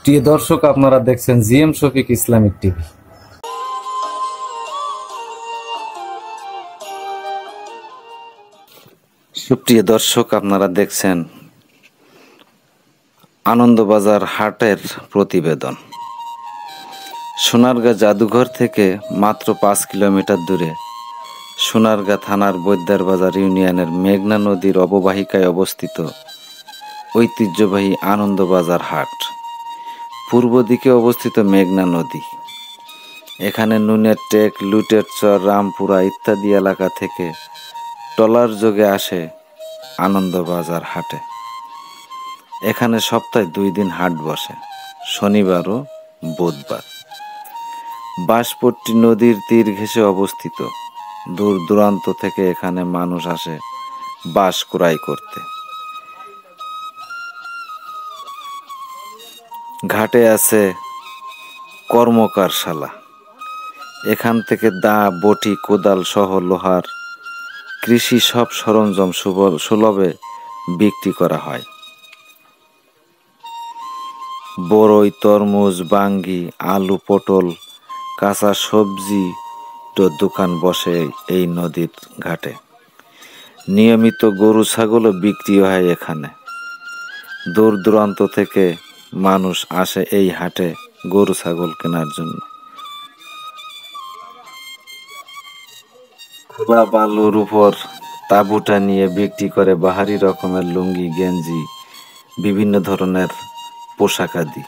প্রিয় দর্শক, আপনারা দেখছেন জিএম শফিক ইসলামিক টিভি। সুপ্রিয় দর্শক, আপনারা দেখছেন আনন্দবাজার হাটের প্রতিবেদন। সোনারগাঁ জাদুঘর থেকে মাত্র 5 কিলোমিটার দূরে সোনারগাঁ থানার বৈদ্যারবাজার ইউনিয়নের মেঘনা নদীর অববাহিকায় অবস্থিত ঐতিহ্যবাহী আনন্দবাজার হাট। পূর্ব দিকে অবস্থিত মেঘনা নদী। এখানে নুনের টেক, লুটের চর, রামপুরা ইত্যাদি এলাকা থেকে ট্রলার যোগে আসে আনন্দবাজার হাটে। এখানে সপ্তাহে 2 দিন হাট বসে, শনিবার ও বুধবার। বাঁশপট্টি নদীর তীর ঘেঁষে অবস্থিত। দূর দূরান্ত থেকে এখানে মানুষ আসে বাঁশ ক্রয় করতে। ঘাটে আছে কর্মকারশালা। এখান থেকে দা, বটি, কোদাল সহ লোহার কৃষি সব সরঞ্জাম সুলভে বিক্রি করা হয়। বরই, তরমুজ, বাঙ্গি, আলু, পটল, কাঁচা সবজি দোকান বসে এই নদীর ঘাটে। নিয়মিত গরু ছাগলও বিক্রি হয় এখানে। দূর দূরান্ত থেকে মানুষ আসে এই হাটে গরু ছাগল কেনার জন্য। খোলা বালুর উপর তাঁবুটা নিয়ে বিক্রি করে বাহারি রকমের লুঙ্গি, গেঞ্জি, বিভিন্ন ধরনের পোশাক আদি।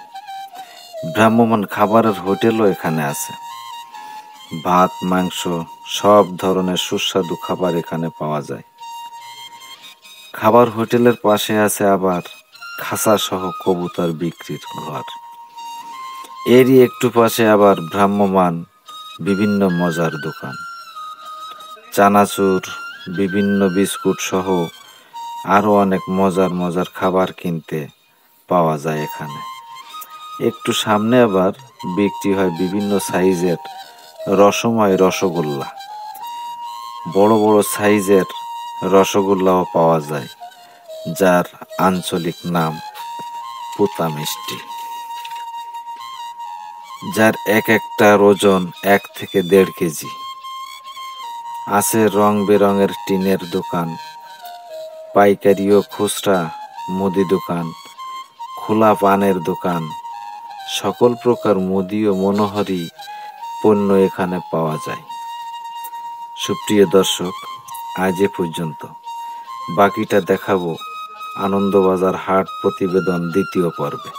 ভ্রাম্যমাণ খাবারের হোটেলও এখানে আছে। ভাত, মাংস, সব ধরনের সুস্বাদু খাবার এখানে পাওয়া যায়। খাবার হোটেলের পাশে আছে আবার খাঁচা সহ কবুতর বিক্রির ঘর। এরই একটু পাশে আবার ভ্রাম্যমাণ বিভিন্ন মজার দোকান। চানাচুর, বিভিন্ন বিস্কুট সহ আরো অনেক মজার মজার খাবার কিনতে পাওয়া যায় এখানে। একটু সামনে আবার বিক্রি হয় বিভিন্ন সাইজের রসময় রসগোল্লা। বড় বড় সাইজের রসগোল্লাও পাওয়া যায়, যার আঞ্চলিক নাম পুতা মিষ্টি, যার একটার ওজন 1 থেকে 1.5 কেজি। আছে রং বেরঙের টিনের দোকান, পাইকারি ও খুচরা মুদি দোকান, খোলা পানের দোকান। সকল প্রকার মুদি ও মনোহারী পণ্য এখানে পাওয়া যায়। সুপ্রিয় দর্শক, আজ এ পর্যন্ত। বাকিটা দেখাবো আনন্দবাজার হাট প্রতিবেদন 2য় পর্বে।